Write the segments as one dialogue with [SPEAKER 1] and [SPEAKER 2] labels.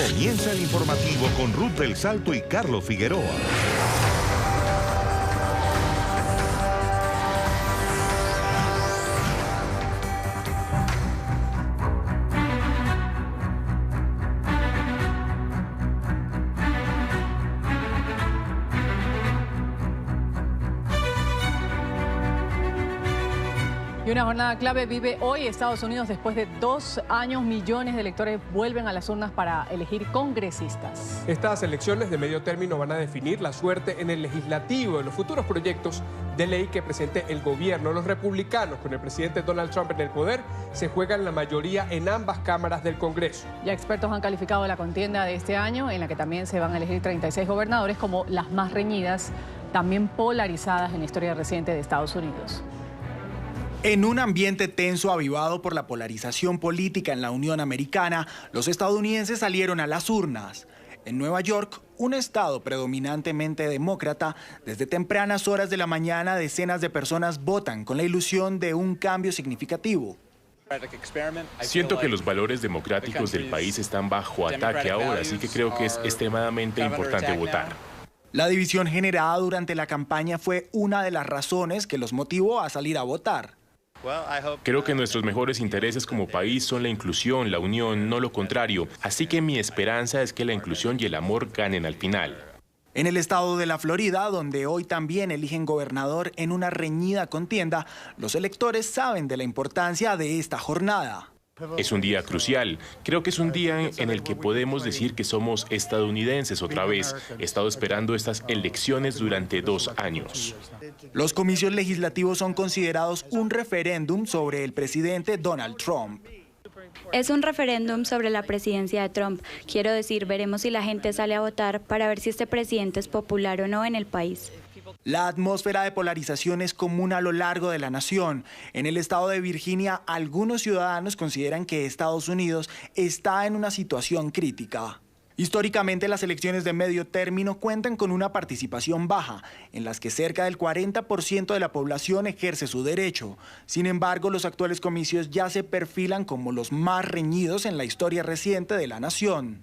[SPEAKER 1] Comienza el informativo con Ruth del Salto y Carlos Figueroa.
[SPEAKER 2] Y una jornada clave vive hoy Estados Unidos. Después de 2 años, millones de electores vuelven a las urnas para elegir congresistas.
[SPEAKER 3] Estas elecciones de medio término van a definir la suerte en el legislativo de los futuros proyectos de ley que presente el gobierno. Los republicanos, con el presidente Donald Trump en el poder, se juegan la mayoría en ambas cámaras del Congreso.
[SPEAKER 2] Ya expertos han calificado la contienda de este año, en la que también se van a elegir 36 gobernadores, como las más reñidas, también polarizadas en la historia reciente de Estados Unidos.
[SPEAKER 4] En un ambiente tenso avivado por la polarización política en la Unión Americana, los estadounidenses salieron a las urnas. En Nueva York, un estado predominantemente demócrata, desde tempranas horas de la mañana decenas de personas votan con la ilusión de un cambio significativo.
[SPEAKER 5] Siento que los valores democráticos del país están bajo ataque ahora, así que creo que es extremadamente importante votar.
[SPEAKER 4] La división generada durante la campaña fue una de las razones que los motivó a salir a votar.
[SPEAKER 5] Creo que nuestros mejores intereses como país son la inclusión, la unión, no lo contrario. Así que mi esperanza es que la inclusión y el amor ganen al final.
[SPEAKER 4] En el estado de la Florida, donde hoy también eligen gobernador en una reñida contienda, los electores saben de la importancia de esta jornada.
[SPEAKER 5] Es un día crucial. Creo que es un día en el que podemos decir que somos estadounidenses otra vez. He estado esperando estas elecciones durante 2 años.
[SPEAKER 4] Los comicios legislativos son considerados un referéndum sobre el presidente Donald Trump.
[SPEAKER 6] Es un referéndum sobre la presidencia de Trump. Quiero decir, veremos si la gente sale a votar para ver si este presidente es popular o no en el país.
[SPEAKER 4] La atmósfera de polarización es común a lo largo de la nación. En el estado de Virginia, algunos ciudadanos consideran que Estados Unidos está en una situación crítica. Históricamente, las elecciones de medio término cuentan con una participación baja, en las que cerca del 40% de la población ejerce su derecho. Sin embargo, los actuales comicios ya se perfilan como los más reñidos en la historia reciente de la nación.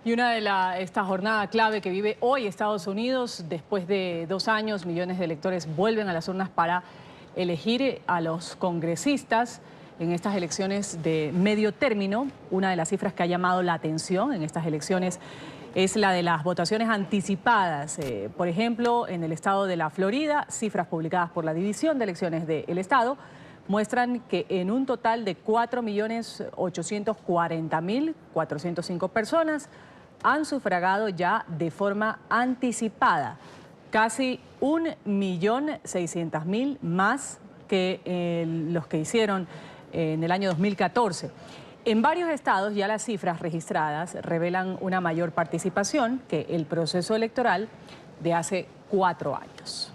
[SPEAKER 2] Y esta jornada clave que vive hoy Estados Unidos, después de 2 años, millones de electores vuelven a las urnas para elegir a los congresistas en estas elecciones de medio término. Una de las cifras que ha llamado la atención en estas elecciones es la de las votaciones anticipadas. Por ejemplo, en el estado de la Florida, cifras publicadas por la División de Elecciones del Estado muestran que en un total de 4.840.405 personas han sufragado ya de forma anticipada, casi 1.600.000 más que los que hicieron en el año 2014. En varios estados ya las cifras registradas revelan una mayor participación que el proceso electoral de hace 4 años.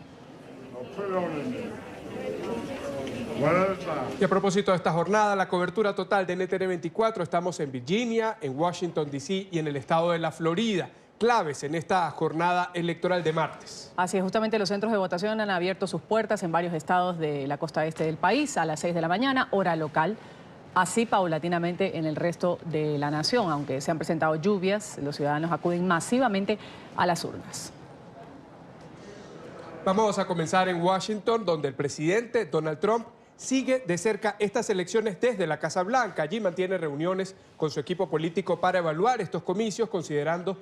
[SPEAKER 3] Y a propósito de esta jornada, la cobertura total de NTN 24, estamos en Virginia, en Washington, D.C. y en el estado de la Florida, claves en esta jornada electoral de martes.
[SPEAKER 2] Así es, justamente los centros de votación han abierto sus puertas en varios estados de la costa este del país a las 6 de la mañana, hora local. Así paulatinamente en el resto de la nación, aunque se han presentado lluvias, los ciudadanos acuden masivamente a las urnas.
[SPEAKER 3] Vamos a comenzar en Washington, donde el presidente Donald Trump sigue de cerca estas elecciones desde la Casa Blanca. Allí mantiene reuniones con su equipo político para evaluar estos comicios, considerados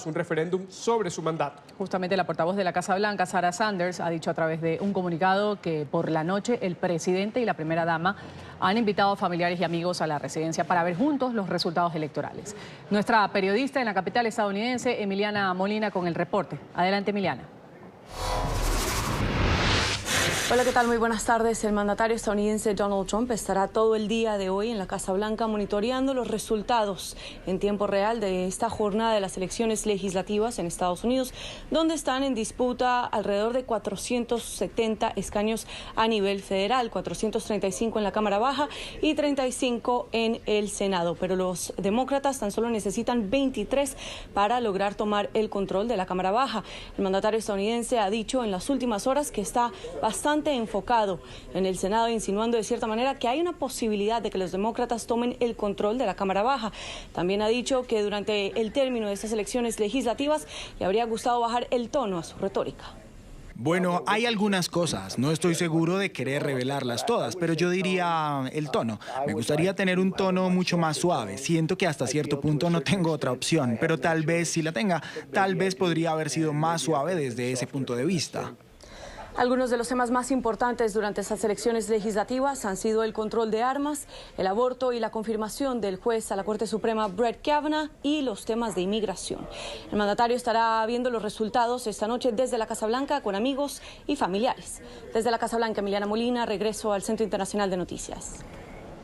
[SPEAKER 3] un referéndum sobre su mandato.
[SPEAKER 2] Justamente la portavoz de la Casa Blanca, Sarah Sanders, ha dicho a través de un comunicado que por la noche el presidente y la primera dama han invitado a familiares y amigos a la residencia para ver juntos los resultados electorales. Nuestra periodista en la capital estadounidense, Emiliana Molina, con el reporte. Adelante, Emiliana.
[SPEAKER 7] Hola, ¿qué tal? Muy buenas tardes. El mandatario estadounidense Donald Trump estará todo el día de hoy en la Casa Blanca monitoreando los resultados en tiempo real de esta jornada de las elecciones legislativas en Estados Unidos, donde están en disputa alrededor de 470 escaños a nivel federal, 435 en la Cámara Baja y 35 en el Senado. Pero los demócratas tan solo necesitan 23 para lograr tomar el control de la Cámara Baja. El mandatario estadounidense ha dicho en las últimas horas que está bastante bastante enfocado en el Senado, insinuando de cierta manera que hay una posibilidad de que los demócratas tomen el control de la Cámara Baja. También ha dicho que durante el término de estas elecciones legislativas le habría gustado bajar el tono a su retórica.
[SPEAKER 4] Bueno, hay algunas cosas, no estoy seguro de querer revelarlas todas, pero yo diría el tono. Me gustaría tener un tono mucho más suave. Siento que hasta cierto punto no tengo otra opción, pero tal vez si la tenga, tal vez podría haber sido más suave desde ese punto de vista.
[SPEAKER 7] Algunos de los temas más importantes durante estas elecciones legislativas han sido el control de armas, el aborto y la confirmación del juez a la Corte Suprema Brett Kavanaugh y los temas de inmigración. El mandatario estará viendo los resultados esta noche desde la Casa Blanca con amigos y familiares. Desde la Casa Blanca, Emiliana Molina, regreso al Centro Internacional de Noticias.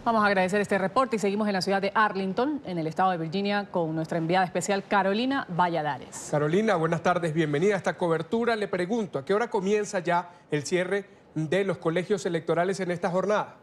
[SPEAKER 2] Vamos a agradecer este reporte y seguimos en la ciudad de Arlington, en el estado de Virginia, con nuestra enviada especial Carolina Valladares.
[SPEAKER 3] Carolina, buenas tardes, bienvenida a esta cobertura. Le pregunto, ¿a qué hora comienza ya el cierre de los colegios electorales en esta jornada?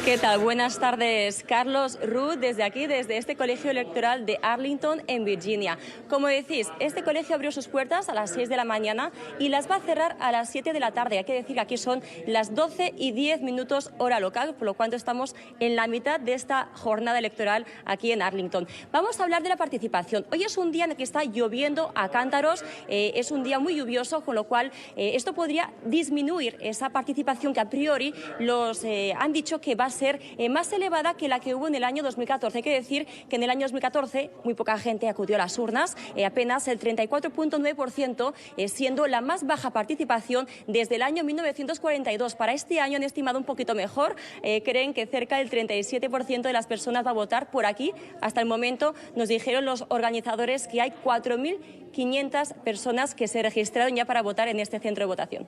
[SPEAKER 8] ¿Qué tal? Buenas tardes, Carlos. Ruth, desde aquí, desde este colegio electoral de Arlington, en Virginia. Como decís, este colegio abrió sus puertas a las 6 de la mañana y las va a cerrar a las 7 de la tarde. Hay que decir que aquí son las 12:10 hora local, por lo cual estamos en la mitad de esta jornada electoral aquí en Arlington. Vamos a hablar de la participación. Hoy es un día en el que está lloviendo a cántaros, es un día muy lluvioso, con lo cual esto podría disminuir esa participación que a priori los han dicho que va a ser más elevada que la que hubo en el año 2014. Hay que decir que en el año 2014 muy poca gente acudió a las urnas, apenas el 34,9%, siendo la más baja participación desde el año 1942. Para este año han estimado un poquito mejor, creen que cerca del 37% de las personas va a votar por aquí. Hasta el momento nos dijeron los organizadores que hay 4.500 personas que se registraron ya para votar en este centro de votación.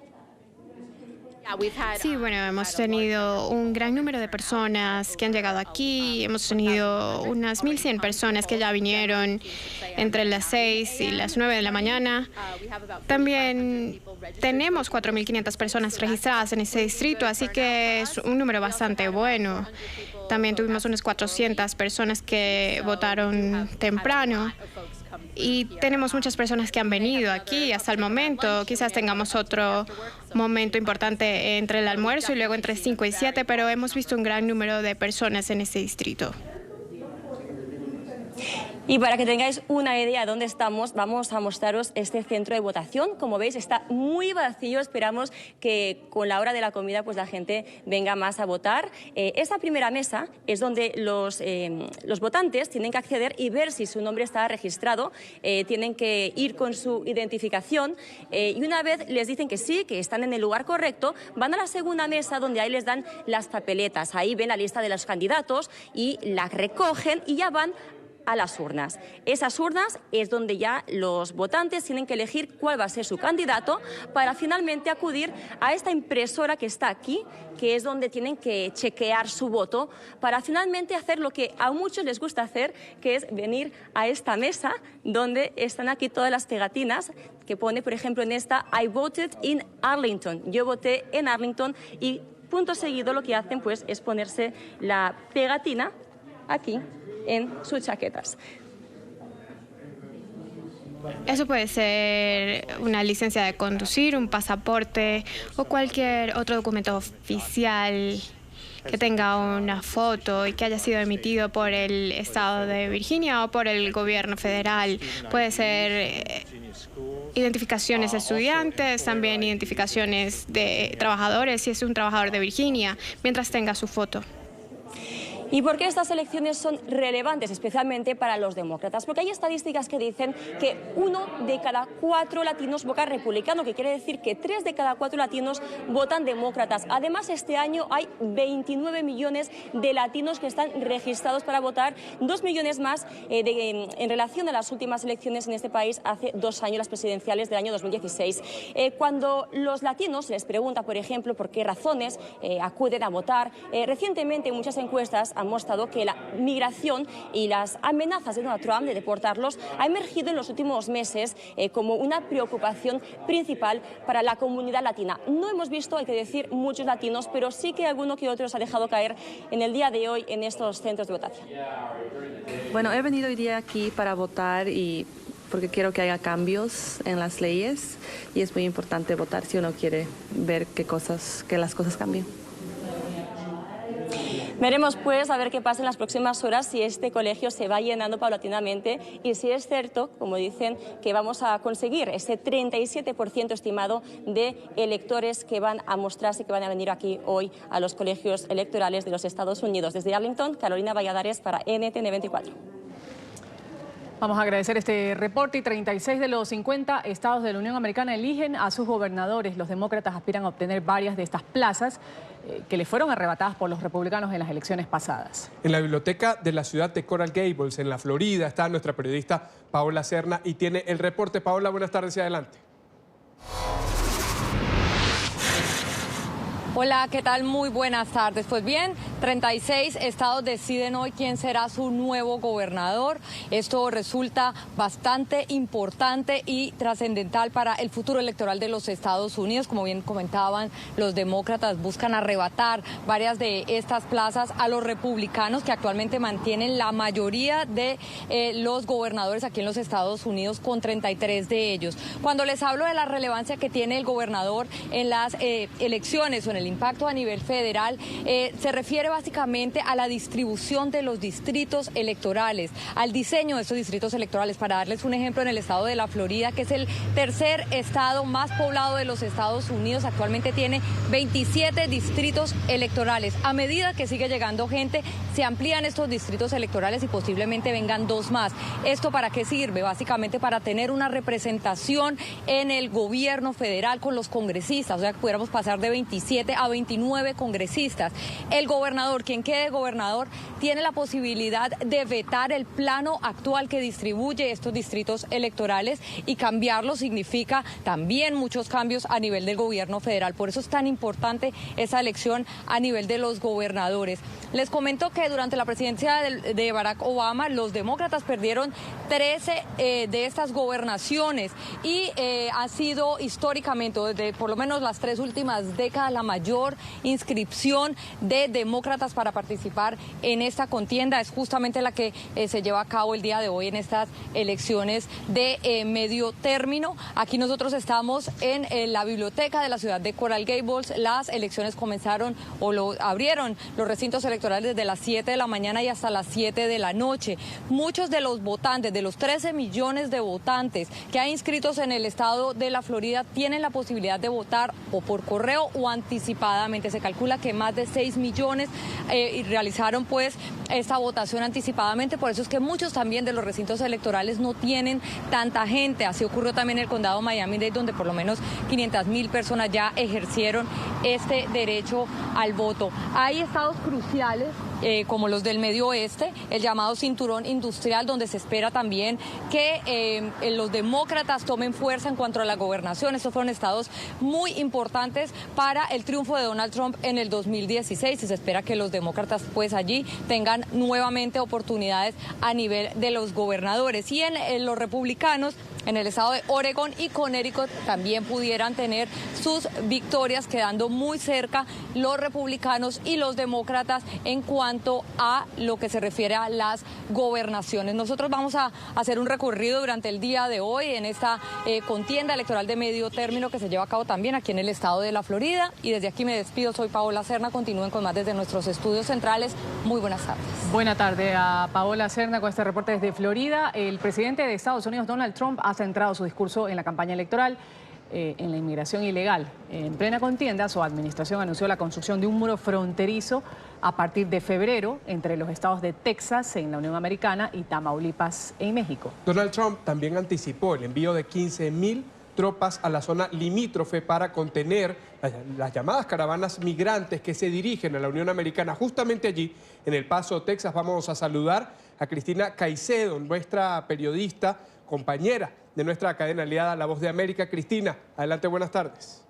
[SPEAKER 9] Sí, bueno, hemos tenido un gran número de personas que han llegado aquí. Hemos tenido unas 1.100 personas que ya vinieron entre las 6 y las 9 de la mañana. También tenemos 4.500 personas registradas en ese distrito, así que es un número bastante bueno. También tuvimos unas 400 personas que votaron temprano. Y tenemos muchas personas que han venido aquí hasta el momento. Quizás tengamos otro momento importante entre el almuerzo y luego entre 5 y 7, pero hemos visto un gran número de personas en este distrito.
[SPEAKER 8] Y para que tengáis una idea de dónde estamos, vamos a mostraros este centro de votación. Como veis, está muy vacío. Esperamos que con la hora de la comida pues la gente venga más a votar. Esta primera mesa es donde los votantes tienen que acceder y ver si su nombre está registrado. Tienen que ir con su identificación y una vez les dicen que sí, que están en el lugar correcto, van a la segunda mesa donde ahí les dan las papeletas. Ahí ven la lista de los candidatos y la recogen y ya van a las urnas. Esas urnas es donde ya los votantes tienen que elegir cuál va a ser su candidato para finalmente acudir a esta impresora que está aquí, que es donde tienen que chequear su voto para finalmente hacer lo que a muchos les gusta hacer, que es venir a esta mesa donde están aquí todas las pegatinas que pone, por ejemplo, en esta I voted in Arlington. Yo voté en Arlington y punto seguido lo que hacen pues es ponerse la pegatina aquí en sus chaquetas.
[SPEAKER 9] Eso puede ser una licencia de conducir, un pasaporte o cualquier otro documento oficial que tenga una foto y que haya sido emitido por el estado de Virginia o por el gobierno federal. Puede ser identificaciones de estudiantes, también identificaciones de trabajadores, si es un trabajador de Virginia, mientras tenga su foto.
[SPEAKER 8] ¿Y por qué estas elecciones son relevantes, especialmente para los demócratas? Porque hay estadísticas que dicen que 1 de cada 4 latinos vota republicano, que quiere decir que 3 de cada 4 latinos votan demócratas. Además, este año hay 29 millones de latinos que están registrados para votar, 2 millones más en relación a las últimas elecciones en este país hace 2 años, las presidenciales del año 2016. Cuando los latinos les preguntan, por ejemplo, por qué razones acuden a votar, recientemente muchas encuestas han mostrado que la migración y las amenazas de Donald Trump de deportarlos ha emergido en los últimos meses como una preocupación principal para la comunidad latina. No hemos visto, hay que decir, muchos latinos, pero sí que alguno que otro se ha dejado caer en el día de hoy en estos centros de votación.
[SPEAKER 10] Bueno, he venido hoy día aquí para votar y
[SPEAKER 7] porque quiero que haya cambios en las leyes y es muy importante votar si uno quiere ver que las cosas cambien.
[SPEAKER 8] Veremos pues a ver qué pasa en las próximas horas, si este colegio se va llenando paulatinamente y si es cierto, como dicen, que vamos a conseguir ese 37% estimado de electores que van a mostrarse, que van a venir aquí hoy a los colegios electorales de los Estados Unidos. Desde Arlington, Carolina Valladares para NTN 24.
[SPEAKER 2] Vamos a agradecer este reporte. Y 36 de los 50 estados de la Unión Americana eligen a sus gobernadores. Los demócratas aspiran a obtener varias de estas plazas que les fueron arrebatadas por los republicanos en las elecciones pasadas.
[SPEAKER 3] En la biblioteca de la ciudad de Coral Gables, en la Florida, está nuestra periodista Paola Serna y tiene el reporte. Paola, buenas tardes y adelante.
[SPEAKER 10] Hola, ¿qué tal? Muy buenas tardes. Pues bien, 36 estados deciden hoy quién será su nuevo gobernador. Esto resulta bastante importante y trascendental para el futuro electoral de los Estados Unidos. Como bien comentaban, los demócratas buscan arrebatar varias de estas plazas a los republicanos, que actualmente mantienen la mayoría de los gobernadores aquí en los Estados Unidos, con 33 de ellos. Cuando les hablo de la relevancia que tiene el gobernador en las elecciones o en el impacto a nivel federal, se refiere básicamente a la distribución de los distritos electorales, al diseño de estos distritos electorales. Para darles un ejemplo, en el estado de la Florida, que es el tercer estado más poblado de los Estados Unidos, actualmente tiene 27 distritos electorales. A medida que sigue llegando gente, se amplían estos distritos electorales y posiblemente vengan 2 más. ¿Esto para qué sirve? Básicamente para tener una representación en el gobierno federal con los congresistas, o sea, que pudiéramos pasar de 27 a 29 congresistas. El gobernador, quien quede gobernador, tiene la posibilidad de vetar el plano actual que distribuye estos distritos electorales, y cambiarlo significa también muchos cambios a nivel del gobierno federal. Por eso es tan importante esa elección a nivel de los gobernadores. Les comento que durante la presidencia de Barack Obama, los demócratas perdieron 13 de estas gobernaciones y ha sido históricamente, desde por lo menos las 3 últimas décadas, la mayor inscripción de demócratas para participar en esta contienda. Es justamente la que se lleva a cabo el día de hoy en estas elecciones de medio término. Aquí nosotros estamos en la biblioteca de la ciudad de Coral Gables. Las elecciones comenzaron abrieron los recintos electorales desde las 7 de la mañana y hasta las 7 de la noche. Muchos de los votantes, de los 13 millones de votantes que hay inscritos en el estado de la Florida, tienen la posibilidad de votar o por correo o anticipadamente. Se calcula que más de 6 millones realizaron pues esta votación anticipadamente. Por eso es que muchos también de los recintos electorales no tienen tanta gente. Así ocurrió también en el condado Miami-Dade, donde por lo menos 500,000 personas ya ejercieron este derecho al voto. Hay estados cruciales como los del medio oeste, el llamado cinturón industrial, donde se espera también que los demócratas tomen fuerza en cuanto a la gobernación. Estos fueron estados muy importantes para el triunfo de Donald Trump en el 2016 y se espera que los demócratas pues allí tengan nuevamente oportunidades a nivel de los gobernadores. Y en los republicanos, en el estado de Oregon y Connecticut, también pudieran tener sus victorias, quedando muy cerca los republicanos y los demócratas en cuanto a lo que se refiere a las gobernaciones. Nosotros vamos a hacer un recorrido durante el día de hoy en esta contienda electoral de medio término que se lleva a cabo también aquí en el estado de la Florida. Y desde aquí me despido, soy Paola Serna. Continúen con más desde nuestros estudios centrales. Muy buenas tardes.
[SPEAKER 2] Buena tarde a Paola Serna con este reporte desde Florida. El presidente de Estados Unidos, Donald Trump, ha centrado su discurso en la campaña electoral en la inmigración ilegal. En plena contienda, su administración anunció la construcción de un muro fronterizo a partir de febrero entre los estados de Texas, en la Unión Americana, y Tamaulipas, en México.
[SPEAKER 3] Donald Trump también anticipó el envío de 15,000 tropas a la zona limítrofe para contener las llamadas caravanas migrantes que se dirigen a la Unión Americana. Justamente allí, en El Paso, Texas, vamos a saludar a Cristina Caicedo, nuestra periodista, compañera de nuestra cadena aliada La Voz de América. Cristina, adelante, buenas tardes.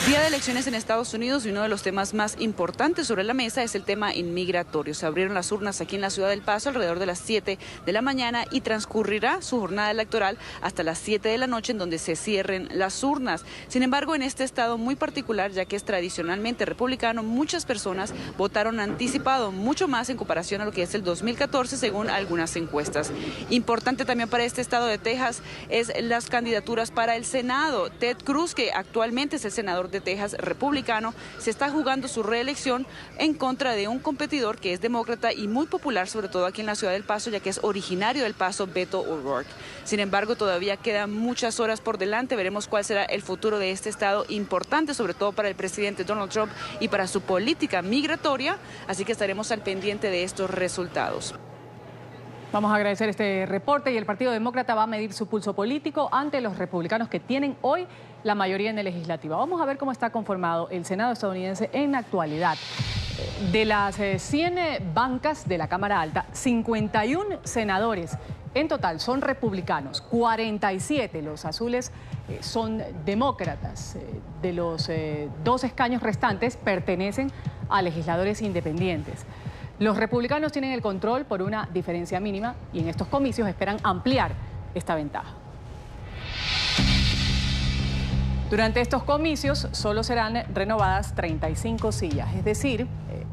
[SPEAKER 11] Día de elecciones en Estados Unidos y uno de los temas más importantes sobre la mesa es el tema inmigratorio. Se abrieron las urnas aquí en la ciudad del Paso alrededor de las 7 de la mañana y transcurrirá su jornada electoral hasta las 7 de la noche en donde se cierren las urnas. Sin embargo, en este estado muy particular, ya que es tradicionalmente republicano, muchas personas votaron anticipado, mucho más en comparación a lo que es el 2014 según algunas encuestas. Importante también para este estado de Texas es las candidaturas para el Senado. Ted Cruz, que actualmente es el senador de Texas republicano, se está jugando su reelección en contra de un competidor que es demócrata y muy popular, sobre todo aquí en la ciudad del Paso, ya que es originario del Paso, Beto O'Rourke. Sin embargo, todavía quedan muchas horas por delante. Veremos cuál será el futuro de este estado importante, sobre todo para el presidente Donald Trump y para su política migratoria, así que estaremos al pendiente de estos resultados.
[SPEAKER 2] Vamos a agradecer este reporte y el Partido Demócrata va a medir su pulso político ante los republicanos que tienen hoy la mayoría en el legislativo. Vamos a ver cómo está conformado el Senado estadounidense en la actualidad. De las 100 bancas de la Cámara Alta, 51 senadores en total son republicanos, 47 los azules son demócratas. De los 2 escaños restantes pertenecen a legisladores independientes. Los republicanos tienen el control por una diferencia mínima y en estos comicios esperan ampliar esta ventaja. Durante estos comicios solo serán renovadas 35 sillas, es decir,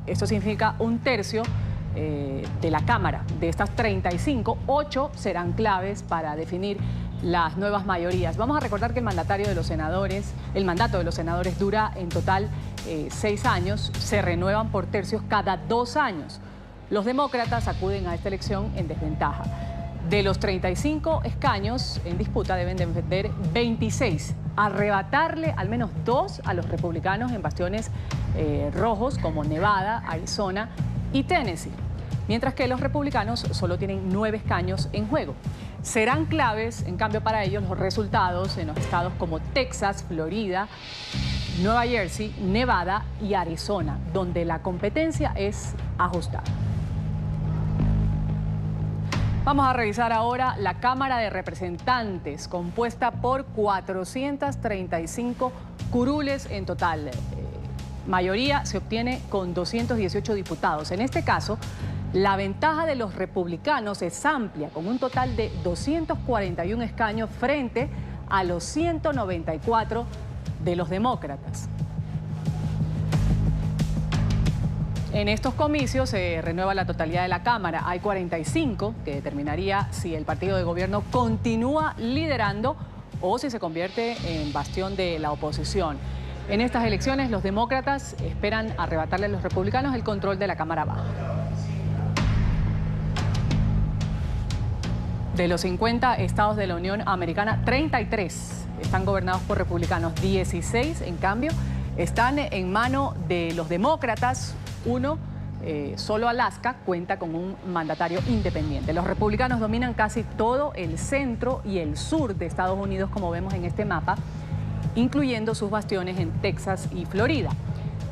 [SPEAKER 2] esto significa 1/3 de la Cámara. De estas 35, 8 serán claves para definir las nuevas mayorías. Vamos a recordar que el mandato de los senadores dura en total 6 años, se renuevan por tercios cada 2 años. Los demócratas acuden a esta elección en desventaja. De los 35 escaños en disputa deben defender 26, arrebatarle al menos 2 a los republicanos en bastiones rojos como Nevada, Arizona y Tennessee, mientras que los republicanos solo tienen 9 escaños en juego. Serán claves, en cambio, para ellos los resultados en los estados como Texas, Florida, Nueva Jersey, Nevada y Arizona, donde la competencia es ajustada. Vamos a revisar ahora la Cámara de Representantes, compuesta por 435 curules en total. Mayoría se obtiene con 218 diputados. En este caso, la ventaja de los republicanos es amplia, con un total de 241 escaños frente a los 194 de los demócratas. En estos comicios se renueva la totalidad de la Cámara. Hay 45 que determinaría si el partido de gobierno continúa liderando o si se convierte en bastión de la oposición. En estas elecciones, los demócratas esperan arrebatarle a los republicanos el control de la Cámara Baja. De los 50 estados de la Unión Americana, 33 están gobernados por republicanos, 16, en cambio, están en mano de los demócratas. Solo Alaska cuenta con un mandatario independiente. Los republicanos dominan casi todo el centro y el sur de Estados Unidos, como vemos en este mapa, incluyendo sus bastiones en Texas y Florida.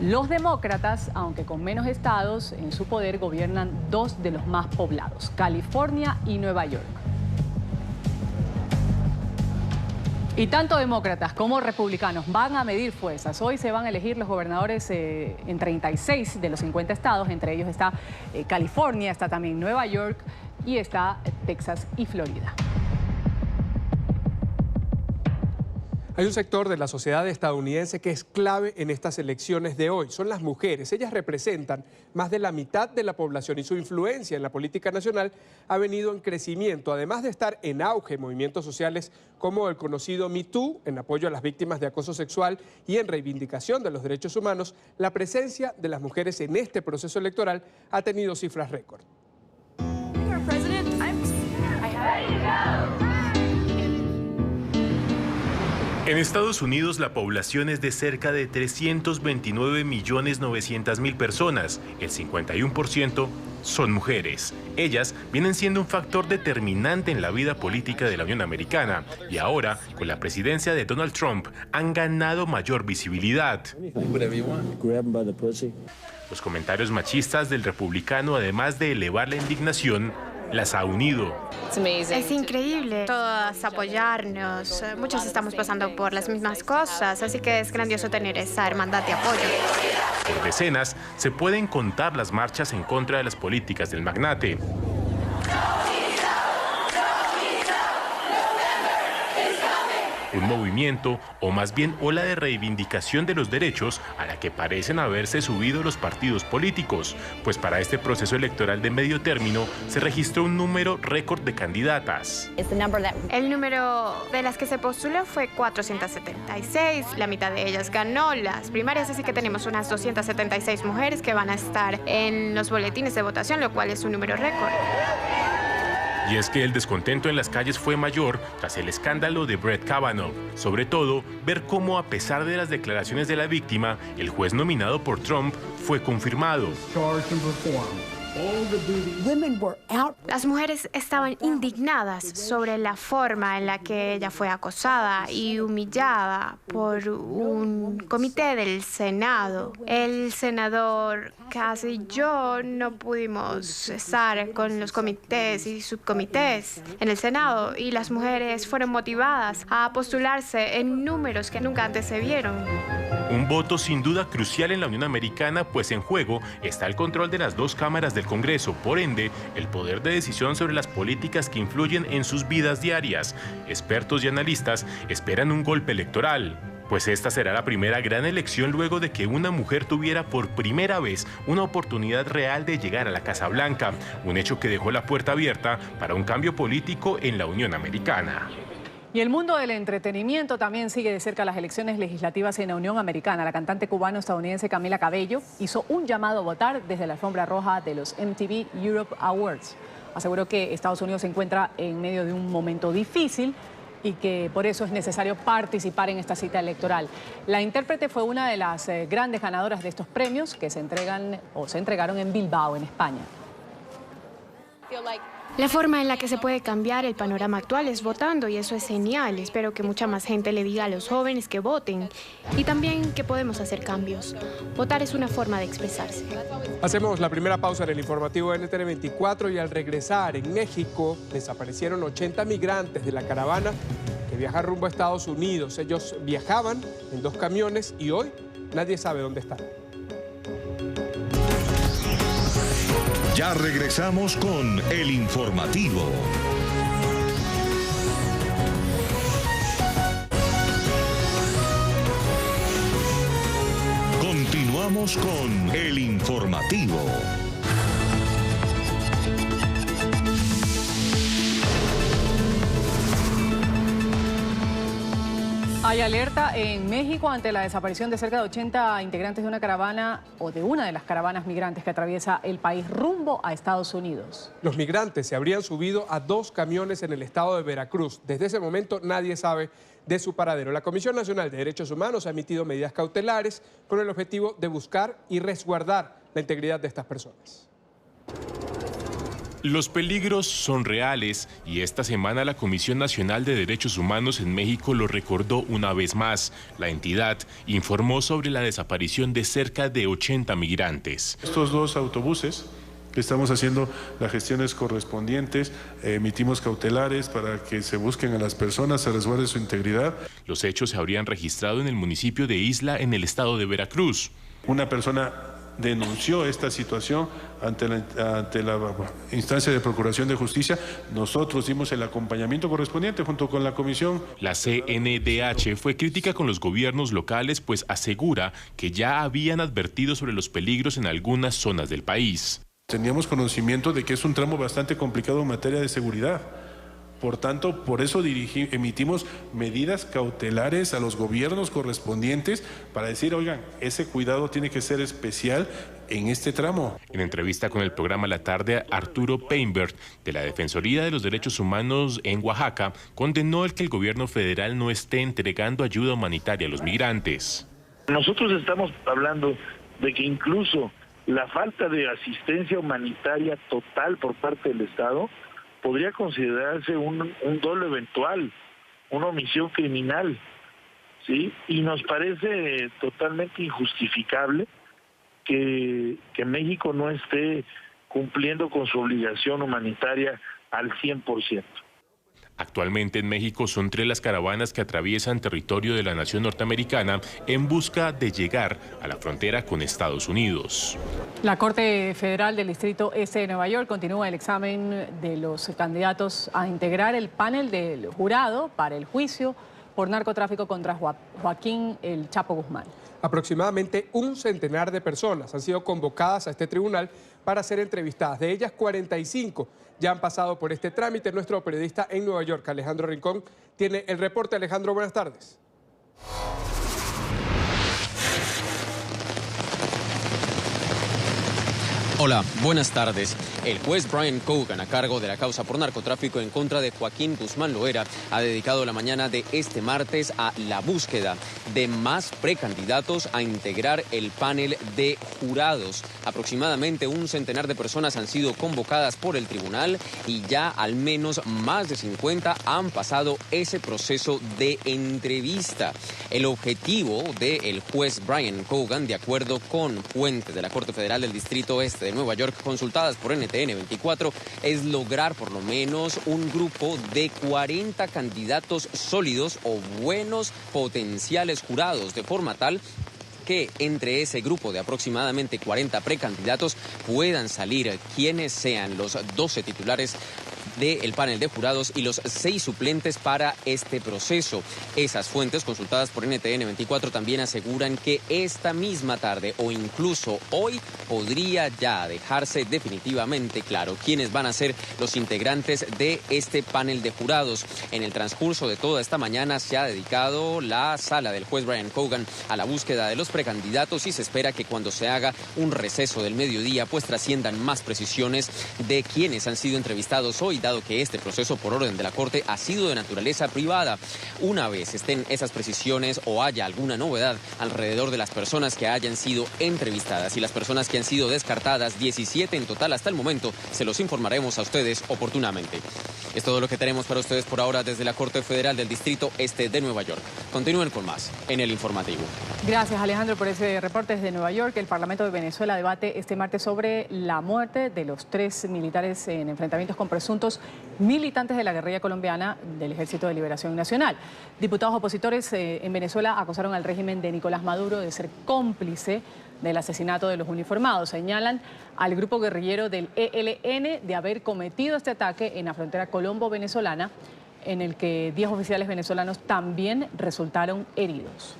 [SPEAKER 2] Los demócratas, aunque con menos estados en su poder, gobiernan 2 de los más poblados, California y Nueva York. Y tanto demócratas como republicanos van a medir fuerzas. Hoy se van a elegir los gobernadores en 36 de los 50 estados. Entre ellos está California, está también Nueva York y está Texas y Florida.
[SPEAKER 3] Hay un sector de la sociedad estadounidense que es clave en estas elecciones de hoy. Son las mujeres. Ellas representan más de la mitad de la población y su influencia en la política nacional ha venido en crecimiento. Además de estar en auge movimientos sociales como el conocido Me Too, en apoyo a las víctimas de acoso sexual y en reivindicación de los derechos humanos, la presencia de las mujeres en este proceso electoral ha tenido cifras récord.
[SPEAKER 5] En Estados Unidos la población es de cerca de 329.900.000 personas. El 51% son mujeres. Ellas vienen siendo un factor determinante en la vida política de la Unión Americana y ahora, con la presidencia de Donald Trump, han ganado mayor visibilidad. Los comentarios machistas del republicano, además de elevar la indignación, las ha unido.
[SPEAKER 9] Es increíble, todas apoyarnos, muchos estamos pasando por las mismas cosas, así que es grandioso tener esa hermandad de apoyo.
[SPEAKER 5] Por decenas se pueden contar las marchas en contra de las políticas del magnate. Un movimiento, o más bien ola de reivindicación de los derechos a la que parecen haberse subido los partidos políticos, pues para este proceso electoral de medio término se registró un número récord de candidatas.
[SPEAKER 9] El número de las que se postuló fue 476, la mitad de ellas ganó las primarias, así que tenemos unas 276 mujeres que van a estar en los boletines de votación, lo cual es un número récord.
[SPEAKER 5] Y es que el descontento en las calles fue mayor tras el escándalo de Brett Kavanaugh. Sobre todo, ver cómo, a pesar de las declaraciones de la víctima, el juez nominado por Trump fue confirmado.
[SPEAKER 9] Las mujeres estaban indignadas sobre la forma en la que ella fue acosada y humillada por un comité del Senado. El senador Cass y yo no pudimos estar con los comités y subcomités en el Senado, y las mujeres fueron motivadas a postularse en números que nunca antes se vieron.
[SPEAKER 5] Un voto sin duda crucial en la Unión Americana, pues en juego está el control de las dos cámaras del Congreso, por ende, el poder de decisión sobre las políticas que influyen en sus vidas diarias. Expertos y analistas esperan un golpe electoral, pues esta será la primera gran elección luego de que una mujer tuviera por primera vez una oportunidad real de llegar a la Casa Blanca, un hecho que dejó la puerta abierta para un cambio político en la Unión Americana.
[SPEAKER 2] Y el mundo del entretenimiento también sigue de cerca las elecciones legislativas en la Unión Americana. La cantante cubano-estadounidense Camila Cabello hizo un llamado a votar desde la alfombra roja de los MTV Europe Awards. Aseguró que Estados Unidos se encuentra en medio de un momento difícil y que por eso es necesario participar en esta cita electoral. La intérprete fue una de las grandes ganadoras de estos premios que se entregaron en Bilbao, en España.
[SPEAKER 9] La forma en la que se puede cambiar el panorama actual es votando, y eso es genial. Espero que mucha más gente le diga a los jóvenes que voten y también que podemos hacer cambios. Votar es una forma de expresarse.
[SPEAKER 3] Hacemos la primera pausa en el informativo NTN 24 y al regresar, en México desaparecieron 80 migrantes de la caravana que viaja rumbo a Estados Unidos. Ellos viajaban en 2 camiones y hoy nadie sabe dónde están.
[SPEAKER 1] Ya regresamos con el informativo. Continuamos con el informativo.
[SPEAKER 2] Hay alerta en México ante la desaparición de cerca de 80 integrantes de una caravana o de una de las caravanas migrantes que atraviesa el país rumbo a Estados Unidos.
[SPEAKER 3] Los migrantes se habrían subido a 2 camiones en el estado de Veracruz. Desde ese momento nadie sabe de su paradero. La Comisión Nacional de Derechos Humanos ha emitido medidas cautelares con el objetivo de buscar y resguardar la integridad de estas personas.
[SPEAKER 5] Los peligros son reales y esta semana la Comisión Nacional de Derechos Humanos en México lo recordó una vez más. La entidad informó sobre la desaparición de cerca de 80 migrantes.
[SPEAKER 12] Estos 2 autobuses, estamos haciendo las gestiones correspondientes, emitimos cautelares para que se busquen a las personas, se resguarde su integridad.
[SPEAKER 5] Los hechos se habrían registrado en el municipio de Isla, en el estado de Veracruz.
[SPEAKER 12] Una persona denunció esta situación ante la instancia de Procuración de Justicia. Nosotros dimos el acompañamiento correspondiente junto con la comisión.
[SPEAKER 5] La CNDH fue crítica con los gobiernos locales, pues asegura que ya habían advertido sobre los peligros en algunas zonas del país.
[SPEAKER 12] Teníamos conocimiento de que es un tramo bastante complicado en materia de seguridad. Por tanto, por eso emitimos medidas cautelares a los gobiernos correspondientes para decir, oigan, ese cuidado tiene que ser especial en este tramo.
[SPEAKER 5] En entrevista con el programa La Tarde, Arturo Peinbert, de la Defensoría de los Derechos Humanos en Oaxaca, condenó el que el gobierno federal no esté entregando ayuda humanitaria a los migrantes.
[SPEAKER 13] Nosotros estamos hablando de que incluso la falta de asistencia humanitaria total por parte del Estado podría considerarse un dolo eventual, una omisión criminal, ¿sí? Y nos parece totalmente injustificable que México no esté cumpliendo con su obligación humanitaria al 100%.
[SPEAKER 5] Actualmente en México son 3 las caravanas que atraviesan territorio de la nación norteamericana en busca de llegar a la frontera con Estados Unidos.
[SPEAKER 2] La Corte Federal del Distrito Este de Nueva York continúa el examen de los candidatos a integrar el panel del jurado para el juicio por narcotráfico contra Joaquín El Chapo Guzmán.
[SPEAKER 3] Aproximadamente un centenar de personas han sido convocadas a este tribunal para ser entrevistadas. De ellas, 45 ya han pasado por este trámite. Nuestro periodista en Nueva York, Alejandro Rincón, tiene el reporte. Alejandro, buenas tardes.
[SPEAKER 14] Hola, buenas tardes. El juez Brian Cogan, a cargo de la causa por narcotráfico en contra de Joaquín Guzmán Loera, ha dedicado la mañana de este martes a la búsqueda de más precandidatos a integrar el panel de jurados. Aproximadamente un centenar de personas han sido convocadas por el tribunal y ya al menos más de 50 han pasado ese proceso de entrevista. El objetivo del juez Brian Cogan, de acuerdo con fuentes de la Corte Federal del Distrito Este de Nueva York consultadas por NTN 24, es lograr por lo menos un grupo de 40 candidatos sólidos o buenos potenciales jurados, de forma tal que entre ese grupo de aproximadamente 40 precandidatos puedan salir quienes sean los 12 titulares del panel de jurados y los 6 suplentes para este proceso. Esas fuentes consultadas por NTN 24 también aseguran que esta misma tarde o incluso hoy podría ya dejarse definitivamente claro quiénes van a ser los integrantes de este panel de jurados. En el transcurso de toda esta mañana se ha dedicado la sala del juez Brian Cogan a la búsqueda de los precandidatos y se espera que cuando se haga un receso del mediodía pues trasciendan más precisiones de quienes han sido entrevistados hoy, dado que este proceso por orden de la Corte ha sido de naturaleza privada. Una vez estén esas precisiones o haya alguna novedad alrededor de las personas que hayan sido entrevistadas y las personas que han sido descartadas, 17 en total hasta el momento, se los informaremos a ustedes oportunamente. Es todo lo que tenemos para ustedes por ahora desde la Corte Federal del Distrito Este de Nueva York. Continúen con más en el informativo.
[SPEAKER 2] Gracias, Alejandro, por ese reporte desde Nueva York. El Parlamento de Venezuela debate este martes sobre la muerte de los 3 militares en enfrentamientos con presuntos militantes de la guerrilla colombiana del Ejército de Liberación Nacional. Diputados opositores en Venezuela acusaron al régimen de Nicolás Maduro de ser cómplice del asesinato de los uniformados. Señalan al grupo guerrillero del ELN de haber cometido este ataque en la frontera colombo-venezolana, en el que 10 oficiales venezolanos también resultaron heridos.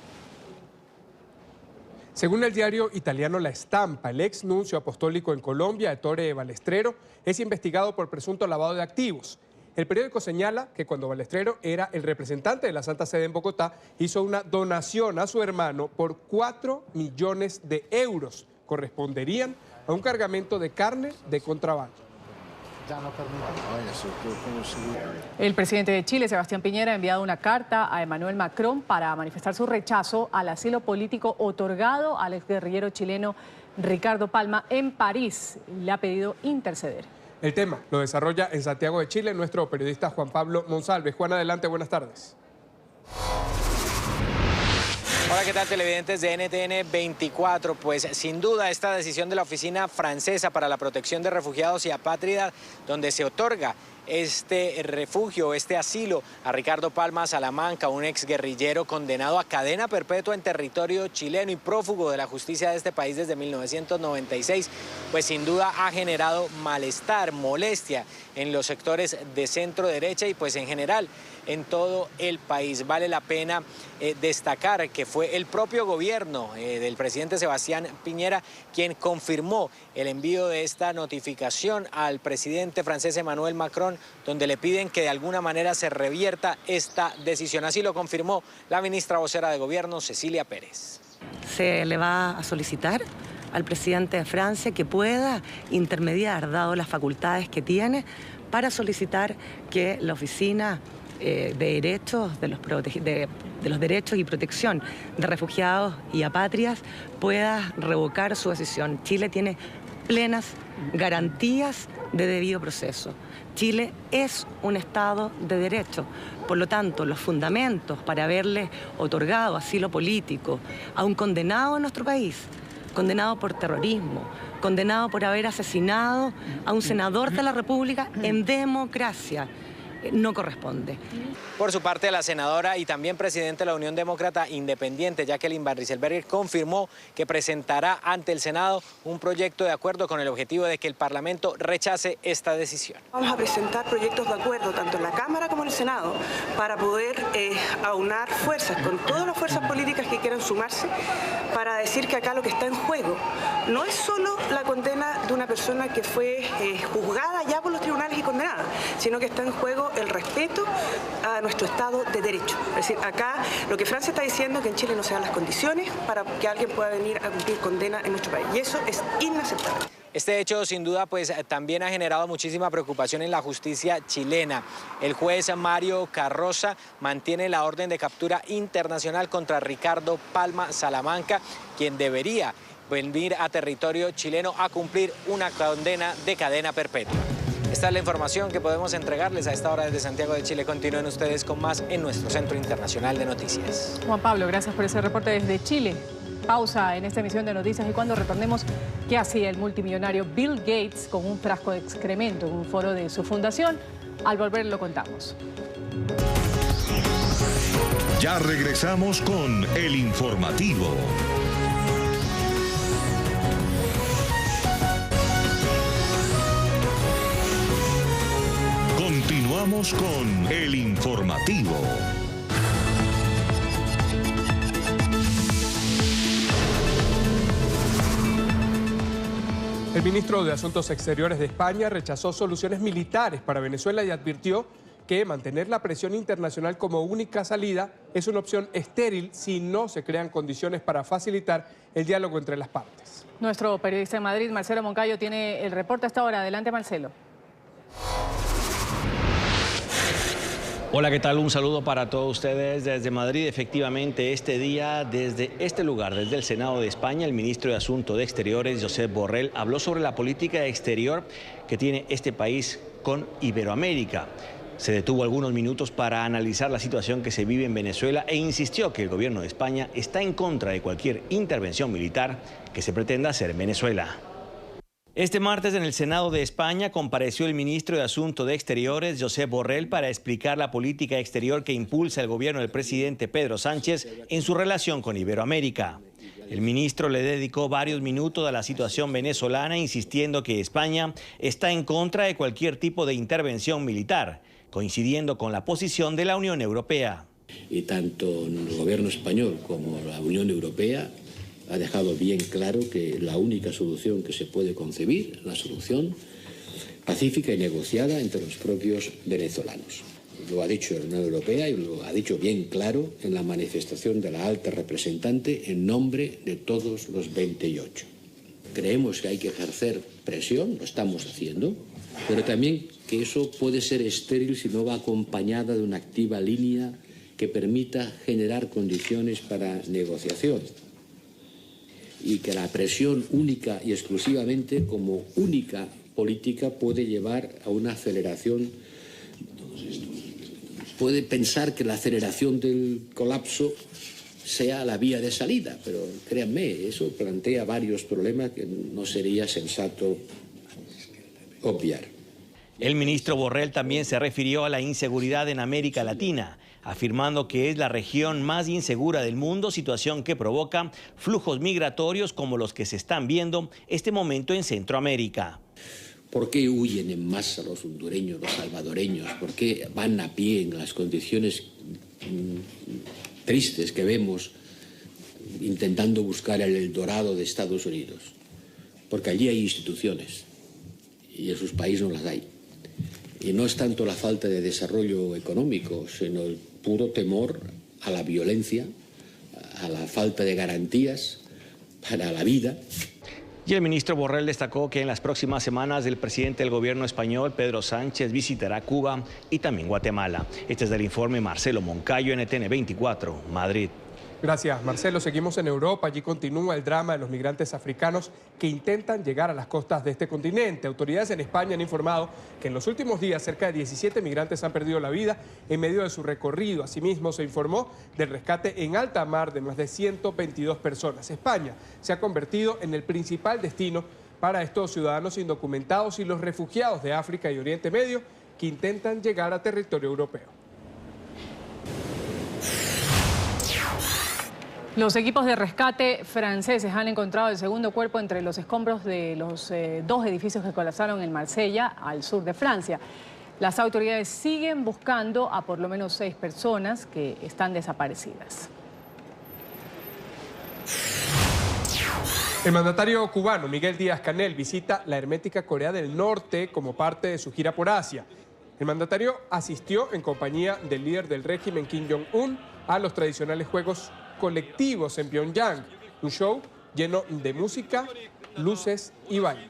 [SPEAKER 3] Según el diario italiano La Stampa, el ex nuncio apostólico en Colombia, Ettore Balestrero, es investigado por presunto lavado de activos. El periódico señala que cuando Balestrero era el representante de la Santa Sede en Bogotá, hizo una donación a su hermano por 4 millones de euros. Corresponderían a un cargamento de carne de contrabando.
[SPEAKER 2] El presidente de Chile, Sebastián Piñera, ha enviado una carta a Emmanuel Macron para manifestar su rechazo al asilo político otorgado al exguerrillero chileno Ricardo Palma en París. Le ha pedido interceder.
[SPEAKER 3] El tema lo desarrolla en Santiago de Chile nuestro periodista Juan Pablo Monsalve. Juan, adelante, buenas tardes.
[SPEAKER 15] Hola, ¿qué tal, televidentes de NTN 24? Pues sin duda esta decisión de la Oficina Francesa para la Protección de Refugiados y Apátridas, donde se otorga este refugio, este asilo a Ricardo Palma Salamanca, un exguerrillero condenado a cadena perpetua en territorio chileno y prófugo de la justicia de este país desde 1996, pues sin duda ha generado malestar, molestia en los sectores de centro derecha y pues en general en todo el país. Vale la pena destacar que fue el propio gobierno del presidente Sebastián Piñera quien confirmó el envío de esta notificación al presidente francés Emmanuel Macron, donde le piden que de alguna manera se revierta esta decisión. Así lo confirmó la ministra vocera de Gobierno, Cecilia Pérez.
[SPEAKER 16] Se le va a solicitar al presidente de Francia que pueda intermediar, dado las facultades que tiene, para solicitar que la Oficina de Derechos, de los Derechos y Protección de Refugiados y Apátridas pueda revocar su decisión. Chile tiene plenas garantías de debido proceso. Chile es un Estado de derecho, por lo tanto, los fundamentos para haberle otorgado asilo político a un condenado en nuestro país, condenado por terrorismo, condenado por haber asesinado a un senador de la República en democracia. No corresponde.
[SPEAKER 15] Por su parte, la senadora y también presidente de la Unión Demócrata Independiente, Jacqueline Van Rysselberghe, confirmó que presentará ante el Senado un proyecto de acuerdo con el objetivo de que el Parlamento rechace esta decisión.
[SPEAKER 17] Vamos a presentar proyectos de acuerdo tanto en la Cámara como en el Senado para poder aunar fuerzas con todas las fuerzas políticas que quieran sumarse para decir que acá lo que está en juego no es solo la condena de una persona que fue juzgada ya por los tribunales y condenada, sino que está en juego el respeto a nuestro Estado de Derecho. Es decir, acá lo que Francia está diciendo es que en Chile no se dan las condiciones para que alguien pueda venir a cumplir condena en nuestro país. Y eso es inaceptable.
[SPEAKER 15] Este hecho, sin duda, pues también ha generado muchísima preocupación en la justicia chilena. El juez Mario Carroza mantiene la orden de captura internacional contra Ricardo Palma Salamanca, quien debería venir a territorio chileno a cumplir una condena de cadena perpetua. Esta es la información que podemos entregarles a esta hora desde Santiago de Chile. Continúen ustedes con más en nuestro Centro Internacional de Noticias.
[SPEAKER 2] Juan Pablo, gracias por ese reporte desde Chile. Pausa en esta emisión de noticias y cuando retornemos, ¿qué hacía el multimillonario Bill Gates con un frasco de excremento en un foro de su fundación? Al volver lo contamos.
[SPEAKER 1] Ya regresamos con El Informativo. Continuamos con El Informativo.
[SPEAKER 3] El ministro de Asuntos Exteriores de España rechazó soluciones militares para Venezuela y advirtió que mantener la presión internacional como única salida es una opción estéril si no se crean condiciones para facilitar el diálogo entre las partes.
[SPEAKER 2] Nuestro periodista en Madrid, Marcelo Moncayo, tiene el reporte hasta ahora. Adelante, Marcelo.
[SPEAKER 18] Hola, ¿qué tal? Un saludo para todos ustedes desde Madrid. Efectivamente, este día, desde este lugar, desde el Senado de España, el ministro de Asuntos Exteriores, Josep Borrell, habló sobre la política exterior que tiene este país con Iberoamérica. Se detuvo algunos minutos para analizar la situación que se vive en Venezuela e insistió que el gobierno de España está en contra de cualquier intervención militar que se pretenda hacer en Venezuela. Este martes en el Senado de España compareció el ministro de Asuntos Exteriores, Josep Borrell, para explicar la política exterior que impulsa el gobierno del presidente Pedro Sánchez en su relación con Iberoamérica. El ministro le dedicó varios minutos a la situación venezolana, insistiendo que España está en contra de cualquier tipo de intervención militar, coincidiendo con la posición de la Unión Europea.
[SPEAKER 19] Y tanto el gobierno español como la Unión Europea ha dejado bien claro que la única solución que se puede concebir es la solución pacífica y negociada entre los propios venezolanos. Lo ha dicho la Unión Europea y lo ha dicho bien claro en la manifestación de la alta representante en nombre de todos los 28. Creemos que hay que ejercer presión, lo estamos haciendo, pero también que eso puede ser estéril si no va acompañada de una activa línea que permita generar condiciones para negociación. Y que la presión única y exclusivamente como única política puede llevar a una aceleración. Puede pensar que la aceleración del colapso sea la vía de salida, pero créanme, eso plantea varios problemas que no sería sensato obviar.
[SPEAKER 18] El ministro Borrell también se refirió a la inseguridad en América Latina, afirmando que es la región más insegura del mundo, situación que provoca flujos migratorios como los que se están viendo este momento en Centroamérica.
[SPEAKER 19] ¿Por qué huyen en masa los hondureños, los salvadoreños? ¿Por qué van a pie en las condiciones tristes que vemos intentando buscar el Eldorado de Estados Unidos? Porque allí hay instituciones y en sus países no las hay. Y no es tanto la falta de desarrollo económico, sino el puro temor a la violencia, a la falta de garantías para la vida.
[SPEAKER 18] Y el ministro Borrell destacó que en las próximas semanas el presidente del gobierno español, Pedro Sánchez, visitará Cuba y también Guatemala. Este es el informe Marcelo Moncayo, NTN 24, Madrid.
[SPEAKER 3] Gracias, Marcelo. Seguimos en Europa. Allí continúa el drama de los migrantes africanos que intentan llegar a las costas de este continente. Autoridades en España han informado que en los últimos días cerca de 17 migrantes han perdido la vida en medio de su recorrido. Asimismo, se informó del rescate en alta mar de más de 122 personas. España se ha convertido en el principal destino para estos ciudadanos indocumentados y los refugiados de África y Oriente Medio que intentan llegar a territorio europeo.
[SPEAKER 2] Los equipos de rescate franceses han encontrado el segundo cuerpo entre los escombros de los dos edificios que colapsaron en Marsella, al sur de Francia. Las autoridades siguen buscando a por lo menos 6 personas que están desaparecidas.
[SPEAKER 3] El mandatario cubano Miguel Díaz-Canel visita la hermética Corea del Norte como parte de su gira por Asia. El mandatario asistió en compañía del líder del régimen Kim Jong-un a los tradicionales juegos colectivos en Pyongyang, un show lleno de música, luces y baile.